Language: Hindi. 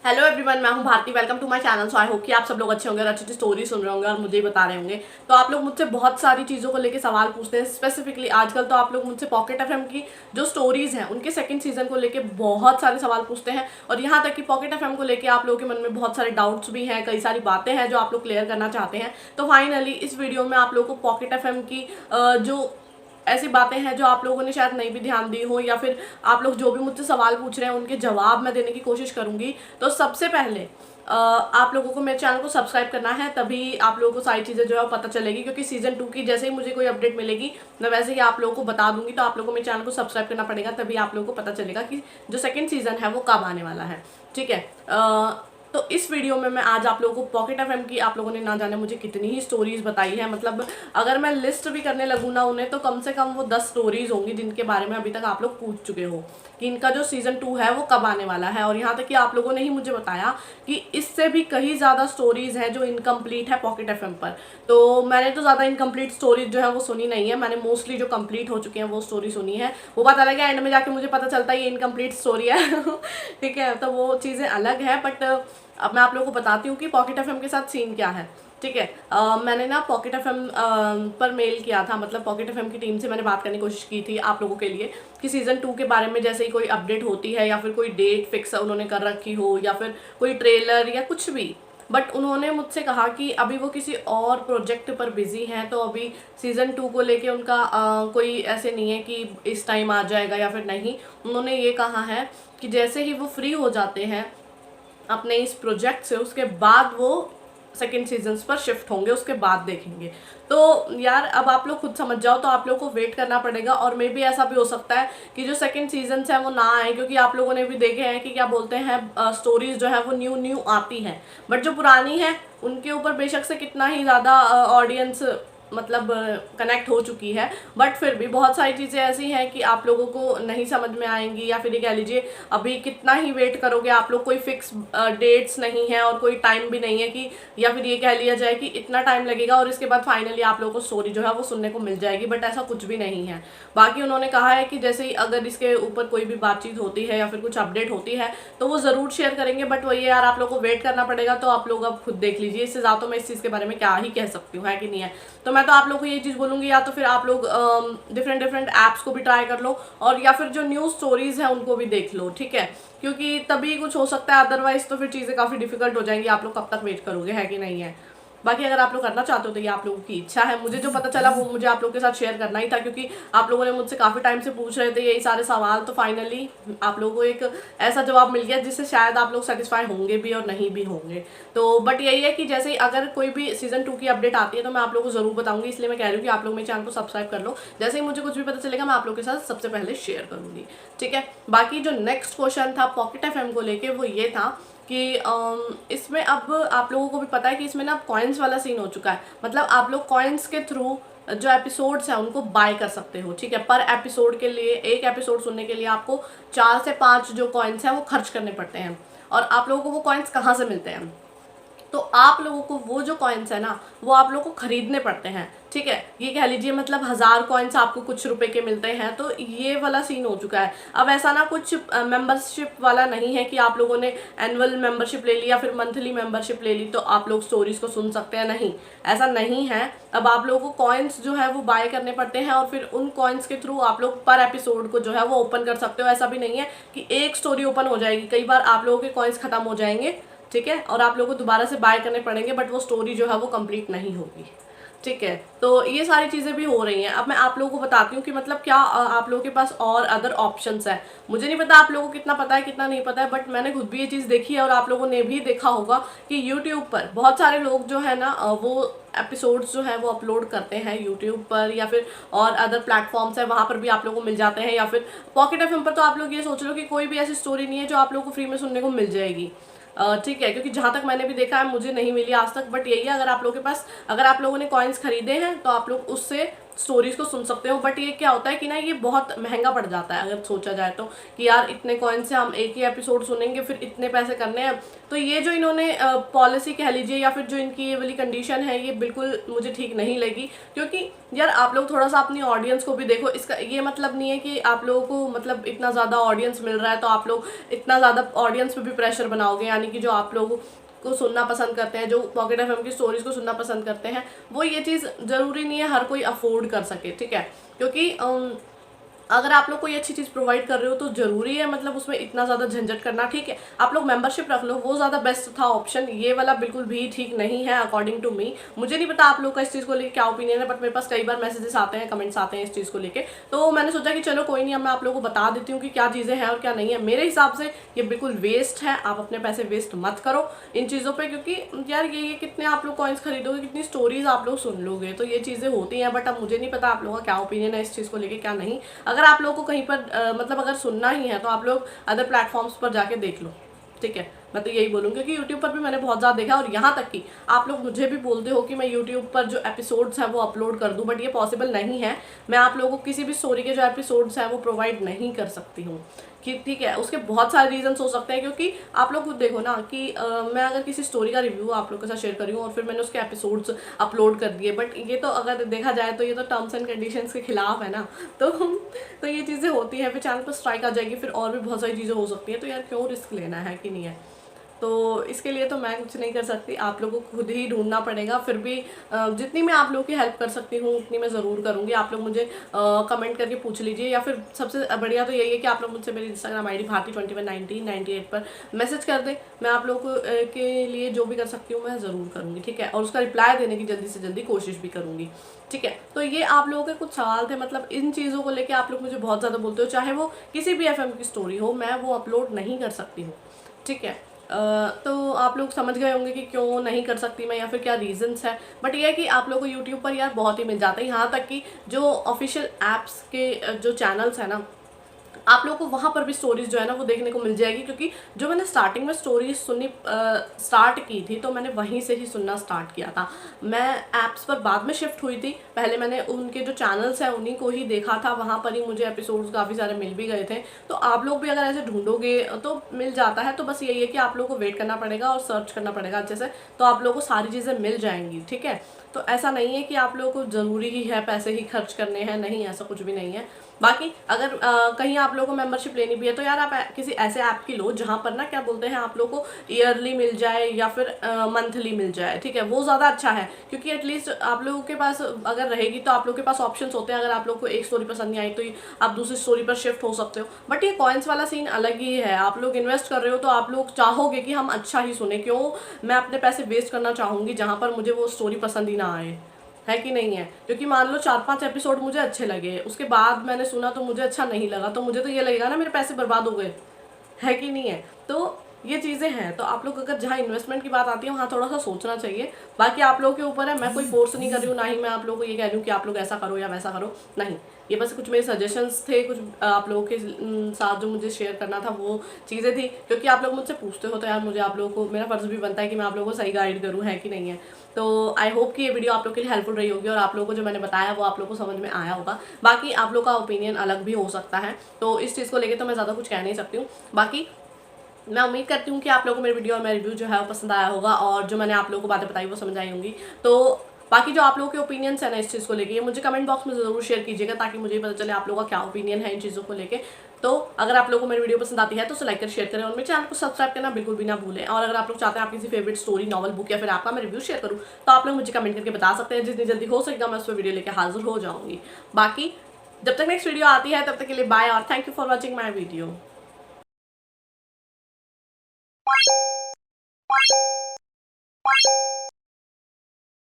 हेलो एवरीवन, मैं हूं Bharti. Welcome to my channel. So I hope कि आप सब लोग अच्छे होंगे और अच्छी अच्छी स्टोरी सुन रहे होंगे और मुझे ही बता रहे होंगे। तो आप लोग मुझसे बहुत सारी चीज़ों को लेके सवाल पूछते हैं। स्पेसिफिकली आजकल तो आप लोग मुझसे पॉकेट एफएम की जो स्टोरीज हैं उनके सेकंड सीजन को लेके बहुत सारे सवाल पूछते हैं। और यहाँ तक कि पॉकेट एफएम को लेके आप लोगों के मन में बहुत सारे डाउट्स भी हैं, कई सारी बातें हैं जो आप लोग क्लियर करना चाहते हैं। तो फाइनली इस वीडियो में आप लोगों को पॉकेट एफएम की जो ऐसी बातें हैं जो आप लोगों ने शायद नहीं भी ध्यान दी हो, या फिर आप लोग जो भी मुझसे सवाल पूछ रहे हैं उनके जवाब मैं देने की कोशिश करूंगी। तो सबसे पहले आप लोगों को मेरे चैनल को सब्सक्राइब करना है, तभी आप लोगों को सारी चीज़ें जो है पता चलेगी। क्योंकि सीजन 2 की जैसे ही मुझे कोई अपडेट मिलेगी मैं वैसे ही आप लोगों को बता दूंगी। तो आप लोगों को मेरे चैनल को सब्सक्राइब करना पड़ेगा, तभी आप लोगों को पता चलेगा कि जो सेकंड सीजन है वो कब आने वाला है। ठीक है। तो इस वीडियो में मैं आज आप लोगों को पॉकेट एफएम की आप लोगों ने ना जाने मुझे कितनी ही स्टोरीज बताई है। मतलब अगर मैं लिस्ट भी करने लगूँ ना उन्हें, तो कम से कम वो 10 स्टोरीज होंगी जिनके बारे में अभी तक आप लोग पूछ चुके हो कि इनका जो सीजन 2 है वो कब आने वाला है। और यहाँ तक कि आप लोगों ने ही मुझे बताया कि इससे भी कहीं ज़्यादा स्टोरीज हैं जो इनकम्प्लीट है पॉकेट एफएम पर। तो मैंने तो ज़्यादा इनकम्प्लीट स्टोरीज जो है वो सुनी नहीं है। मैंने मोस्टली जो कंप्लीट हो चुकी हैं वो स्टोरी सुनी है। वो बात अलग है, एंड में जाके मुझे पता चलता है ये इनकम्प्लीट स्टोरी है ठीक है, तो वो चीज़ें अलग है। बट अब मैं आप लोगों को बताती हूँ कि पॉकेट एफएम के साथ सीन क्या है। ठीक है। मैंने ना पॉकेट एफएम पर मेल किया था। मतलब पॉकेट एफएम की टीम से मैंने बात करने की कोशिश की थी आप लोगों के लिए कि सीजन 2 के बारे में जैसे ही कोई अपडेट होती है, या फिर कोई डेट फिक्स उन्होंने कर रखी हो, या फिर कोई ट्रेलर या कुछ भी। बट उन्होंने मुझसे कहा कि अभी वो किसी और प्रोजेक्ट पर बिजी हैं, तो अभी सीजन 2 को लेके उनका कोई ऐसे नहीं है कि इस टाइम आ जाएगा या फिर नहीं। उन्होंने ये कहा है कि जैसे ही वो फ्री हो जाते हैं अपने इस प्रोजेक्ट से, उसके बाद वो सेकेंड सीजन्स पर शिफ्ट होंगे, उसके बाद देखेंगे। तो यार अब आप लोग खुद समझ जाओ, तो आप लोगों को वेट करना पड़ेगा। और मे भी ऐसा भी हो सकता है कि जो सेकेंड सीजन्स है वो ना आए, क्योंकि आप लोगों ने भी देखे हैं कि क्या बोलते हैं स्टोरीज जो है वो न्यू न्यू आती हैं, बट जो पुरानी है उनके ऊपर बेशक से कितना ही ज़्यादा ऑडियंस मतलब कनेक्ट हो चुकी है, बट फिर भी बहुत सारी चीज़ें ऐसी हैं कि आप लोगों को नहीं समझ में आएंगी। या फिर ये कह लीजिए अभी कितना ही वेट करोगे आप लोग, कोई फिक्स डेट्स नहीं है और कोई टाइम भी नहीं है कि, या फिर ये कह लिया जाए कि इतना टाइम लगेगा और इसके बाद फाइनली आप लोगों को स्टोरी जो है वो सुनने को मिल जाएगी। बट ऐसा कुछ भी नहीं है। बाकी उन्होंने कहा है कि जैसे ही अगर इसके ऊपर कोई भी बातचीत होती है या फिर कुछ अपडेट होती है तो वो ज़रूर शेयर करेंगे। बट वही यार, आप लोग को वेट करना पड़ेगा। तो आप लोग अब खुद देख लीजिए, इससे ज़्यादा तो मैं इस चीज़ के बारे में क्या ही कह सकती हूँ, है कि नहीं है। तो मैं तो आप लोग को ये चीज़ बोलूँगी, या तो फिर आप लोग डिफरेंट डिफरेंट ऐप्स को भी ट्राई कर लो, और या फिर जो न्यूज़ स्टोरीज हैं उनको भी देख लो। ठीक है, क्योंकि तभी कुछ हो सकता है, अदरवाइज तो फिर चीज़ें काफ़ी डिफिकल्ट हो जाएंगी। आप लोग कब तक वेट करोगे, है कि नहीं है। बाकी अगर आप लोग करना चाहते हो तो ये आप लोगों की इच्छा है। मुझे जो पता चला वो मुझे आप लोगों के साथ शेयर करना ही था, क्योंकि आप लोगों ने मुझसे काफ़ी टाइम से पूछ रहे थे यही सारे सवाल। तो फाइनली आप लोगों को एक ऐसा जवाब मिल गया जिससे शायद आप लोग सेटिस्फाई होंगे भी और नहीं भी होंगे। तो बट यही है कि जैसे ही अगर कोई भी सीजन 2 की अपडेट आती है तो मैं आप लोगों को ज़रूर बताऊंगी। इसलिए मैं कह रही हूँ कि आप लोग मेरे चैनल को सब्सक्राइब कर लो। जैसे ही मुझे कुछ भी पता चलेगा मैं आप लोगों के साथ सबसे पहले शेयर करूँगी। ठीक है। बाकी जो नेक्स्ट क्वेश्चन था पॉकेट एफएम को लेके, वो ये था कि इसमें अब आप लोगों को भी पता है कि इसमें ना अब कॉइन्स वाला सीन हो चुका है। मतलब आप लोग कॉइन्स के थ्रू जो एपिसोड्स हैं उनको बाय कर सकते हो। ठीक है, पर एपिसोड के लिए, एक एपिसोड सुनने के लिए आपको 4 से 5 जो कॉइन्स हैं वो खर्च करने पड़ते हैं। और आप लोगों को वो कॉइन्स कहाँ से मिलते हैं, तो आप लोगों को वो जो कॉइन्स है ना वो आप लोगों को खरीदने पड़ते हैं। ठीक है, ये कह लीजिए मतलब 1000 कॉइन्स आपको कुछ रुपए के मिलते हैं। तो ये वाला सीन हो चुका है। अब ऐसा ना कुछ मेंबरशिप वाला नहीं है कि आप लोगों ने एनुअल मेंबरशिप ले ली या फिर मंथली मेंबरशिप ले ली तो आप लोग स्टोरीज को सुन सकते हैं। नहीं, ऐसा नहीं है। अब आप लोगों को कॉइन्स जो है वो बाय करने पड़ते हैं, और फिर उन कॉइन्स के थ्रू आप लोग पर एपिसोड को जो है वो ओपन कर सकते हो। ऐसा भी नहीं है कि एक स्टोरी ओपन हो जाएगी, कई बार आप लोगों के कॉइन्स खत्म हो जाएंगे। ठीक है, और आप लोगों को दोबारा से बाय करने पड़ेंगे, बट वो स्टोरी जो है वो कंप्लीट नहीं होगी। ठीक है, तो ये सारी चीज़ें भी हो रही हैं। अब मैं आप लोगों को बताती हूँ कि मतलब क्या आप लोगों के पास और अदर ऑप्शंस है। मुझे नहीं पता आप लोगों को कितना पता है कितना नहीं पता है, बट मैंने खुद भी ये चीज़ देखी है और आप लोगों ने भी देखा होगा कि यूट्यूब पर बहुत सारे लोग जो है ना वो एपिसोड्स जो है वो अपलोड करते हैं यूट्यूब पर, या फिर और अदर प्लेटफॉर्म्स है वहाँ पर भी आप लोगों को मिल जाते हैं। या फिर पॉकेट एफएम पर तो आप लोग ये सोच लो कि कोई भी ऐसी स्टोरी नहीं है जो आप लोगों को फ्री में सुनने को मिल जाएगी। ठीक है, क्योंकि जहाँ तक मैंने भी देखा है मुझे नहीं मिली आज तक। बट यही है, अगर आप लोगों के पास, अगर आप लोगों ने कॉइन्स खरीदे हैं तो आप लोग उससे स्टोरीज को सुन सकते हो। बट ये क्या होता है कि ना ये बहुत महंगा पड़ जाता है अगर सोचा जाए तो, कि यार इतने कॉइन से हम एक ही एपिसोड सुनेंगे, फिर इतने पैसे करने हैं। तो ये जो इन्होंने पॉलिसी कह लीजिए या फिर जो इनकी ये वाली कंडीशन है, ये बिल्कुल मुझे ठीक नहीं लगी। क्योंकि यार आप लोग थोड़ा सा अपनी ऑडियंस को भी देखो। इसका ये मतलब नहीं है कि आप लोगों को मतलब इतना ज़्यादा ऑडियंस मिल रहा है तो आप लोग इतना ज़्यादा ऑडियंस पे भी प्रेशर बनाओगे, यानी कि जो आप लोग को सुनना पसंद करते हैं, जो पॉकेट एफएम की स्टोरीज को सुनना पसंद करते हैं, वो ये चीज़ ज़रूरी नहीं है हर कोई अफोर्ड कर सके, ठीक है। क्योंकि अगर आप लोग कोई अच्छी चीज़ प्रोवाइड कर रहे हो तो ज़रूरी है मतलब उसमें इतना ज़्यादा झंझट करना, ठीक है। आप लोग मेंबरशिप रख लो, वो ज़्यादा बेस्ट था ऑप्शन। ये वाला बिल्कुल भी ठीक नहीं है अकॉर्डिंग टू मी। मुझे नहीं पता आप लोग का इस चीज़ को लेकर क्या ओपिनियन है, बट मेरे पास कई बार मैसेजेस आते हैं, कमेंट्स आते हैं इस चीज़ को लेकर। तो मैंने सोचा कि चलो कोई नहीं, अब मैं आप लोगों को बता देती हूँ कि क्या चीज़ें हैं और क्या नहीं है। मेरे हिसाब से ये बिल्कुल वेस्ट है। आप अपने पैसे वेस्ट मत करो इन चीज़ों पर, क्योंकि यार ये कितने आप लोग कॉइन्स खरीदोगे, कितनी स्टोरीज आप लोग सुन लोगे, तो ये चीज़ें होती हैं। बट अब मुझे नहीं पता आप लोगों का क्या ओपिनियन है इस चीज़ को लेकर, क्या नहीं। अगर आप लोगों को कहीं पर मतलब अगर सुनना ही है तो आप लोग अदर प्लेटफॉर्म्स पर जाके देख लो, ठीक है। मैं तो यही बोलूँगी, क्योंकि यूट्यूब पर भी मैंने बहुत ज़्यादा देखा, और यहाँ तक कि आप लोग मुझे भी बोलते हो कि मैं यूट्यूब पर जो एपिसोड्स हैं वो अपलोड कर दूँ, बट ये पॉसिबल नहीं है। मैं आप लोगों को किसी भी स्टोरी के जो एपिसोड्स हैं वो प्रोवाइड नहीं कर सकती हूँ, कि ठीक है। उसके बहुत सारे रीजंस हो सकते हैं, क्योंकि आप लोग खुद देखो ना कि मैं अगर किसी स्टोरी का रिव्यू आप लोग के साथ शेयर करी हूँ और फिर मैंने उसके एपिसोड्स अपलोड कर दिए, बट ये तो अगर देखा जाए तो ये तो टर्म्स एंड कंडीशंस के खिलाफ है ना। तो ये चीज़ें होती हैं, फिर चैनल पर स्ट्राइक आ जाएगी, फिर और भी बहुत सारी चीज़ें हो सकती हैं। तो यार क्यों रिस्क लेना है कि नहीं है। तो इसके लिए तो मैं कुछ नहीं कर सकती, आप लोगों को खुद ही ढूंढना पड़ेगा। फिर भी जितनी मैं आप लोगों की हेल्प कर सकती हूँ उतनी मैं ज़रूर करूँगी। आप लोग मुझे कमेंट करके पूछ लीजिए, या फिर सबसे बढ़िया तो यही है कि आप लोग मुझसे मेरी इंस्टाग्राम आईडी भारती211998 पर मैसेज कर दें। मैं आप लोगों को के लिए जो भी कर सकती हूँ मैं ज़रूर करूँगी, ठीक है। और उसका रिप्लाई देने की जल्दी से जल्दी कोशिश भी करूँगी, ठीक है। तो ये आप लोगों के कुछ सवाल थे, मतलब इन चीज़ों को लेकर आप लोग मुझे बहुत ज़्यादा बोलते हो, चाहे वो किसी भी एफएम की स्टोरी हो, मैं वो अपलोड नहीं कर सकती हूँ, ठीक है। तो आप लोग समझ गए होंगे कि क्यों नहीं कर सकती मैं, या फिर क्या रीजंस है। बट ये है कि आप लोगों को यूट्यूब पर यार बहुत ही मिल जाता है, यहाँ तक कि जो ऑफिशियल ऐप्स के जो चैनल्स हैं ना, आप लोगों को वहाँ पर भी स्टोरीज जो है ना वो देखने को मिल जाएगी। क्योंकि जो मैंने स्टार्टिंग में स्टोरीज सुननी स्टार्ट की थी, तो मैंने वहीं से ही सुनना स्टार्ट किया था। मैं ऐप्स पर बाद में शिफ्ट हुई थी, पहले मैंने उनके जो चैनल्स हैं उन्हीं को ही देखा था, वहाँ पर ही मुझे एपिसोड्स काफ़ी सारे मिल भी गए थे। तो आप लोग भी अगर ऐसे ढूंढोगे तो मिल जाता है। तो बस यही है कि आप लोगों को वेट करना पड़ेगा और सर्च करना पड़ेगा अच्छे से, तो आप लोगों को सारी चीज़ें मिल जाएंगी, ठीक है। तो ऐसा नहीं है कि आप लोगों को ज़रूरी ही है पैसे ही खर्च करने हैं, नहीं, ऐसा कुछ भी नहीं है। बाकी अगर कहीं आप लोगों को मेंबरशिप लेनी भी है तो यार आप किसी ऐसे ऐप की लो जहाँ पर ना क्या बोलते हैं आप लोगों को ईयरली मिल जाए या फिर मंथली मिल जाए, ठीक है। वो ज़्यादा अच्छा है, क्योंकि एटलीस्ट आप लोगों के पास अगर रहेगी तो आप लोगों के पास ऑप्शंस होते हैं। अगर आप लोग को एक स्टोरी पसंद नहीं आई तो आप दूसरी स्टोरी पर शिफ्ट हो सकते हो। बट ये कॉइन्स वाला सीन अलग ही है, आप लोग इन्वेस्ट कर रहे हो तो आप लोग चाहोगे कि हम अच्छा ही सुने। क्यों मैं अपने पैसे वेस्ट करना चाहूँगी जहाँ पर मुझे वो स्टोरी पसंद ही ना आए, है कि नहीं है। क्योंकि मान लो 4-5 एपिसोड मुझे अच्छे लगे, उसके बाद मैंने सुना तो मुझे अच्छा नहीं लगा, तो मुझे तो ये लगेगा ना मेरे पैसे बर्बाद हो गए, है कि नहीं है। तो ये चीज़ें हैं। तो आप लोग अगर जहाँ इन्वेस्टमेंट की बात आती है वहाँ थोड़ा सा सोचना चाहिए। बाकी आप लोगों के ऊपर है, मैं कोई फोर्स नहीं कर रही हूँ, ना ही मैं आप लोगों को ये कह रही हूँ कि आप लोग ऐसा करो या वैसा करो, नहीं। ये बस कुछ मेरे सजेशंस थे, कुछ आप लोगों के साथ जो मुझे शेयर करना था वो चीज़ें थी। क्योंकि आप लोग मुझसे पूछते हो तो यार मुझे आप लोगों को, मेरा फर्ज भी बनता है कि मैं आप लोगों को सही गाइड करूँ, है कि नहीं है। तो आई होप कि ये वीडियो आप लोग के लिए हेल्पफुल रही होगी और आप लोगों को जो मैंने बताया वो आप लोगों को समझ में आया होगा। बाकी आप लोग का ओपिनियन अलग भी हो सकता है, तो इस चीज़ को लेकर तो मैं ज़्यादा कुछ कह नहीं सकती हूँ। बाकी मैं उम्मीद करती हूँ कि आप लोगों को मेरी वीडियो और मेरा रिव्यू जो है वो पसंद आया होगा, और जो मैंने आप लोगों को बातें बताई वो समझ आई होंगी। तो बाकी जो आप लोगों के ओपिनियंस है ना इस चीज़ को लेके, मुझे कमेंट बॉक्स में ज़रूर शेयर कीजिएगा, ताकि मुझे पता चले आप लोगों का क्या ओपिनियन है इन चीज़ों को लेके। तो अगर आप लोगों को मेरी वीडियो पसंद आती है तो उसे लाइक कर शेयर करें, और मेरे चैनल को सब्सक्राइब करना बिल्कुल भी ना भूलें। और अगर आप लोग चाहते हैं आप किसी फेवरेट स्टोरी, नॉवल, बुक या फिर आपका मैं रिव्यू शेयर करूँ तो आप लोग मुझे कमेंट करके बता सकते हैं। जितनी जल्दी हो सकेगा मैं उस पर वीडियो लेकर हाजिर हो जाऊँगी। बाकी जब तक नेक्स्ट वीडियो आती है तब तक के लिए बाय, और thank you for watching my video.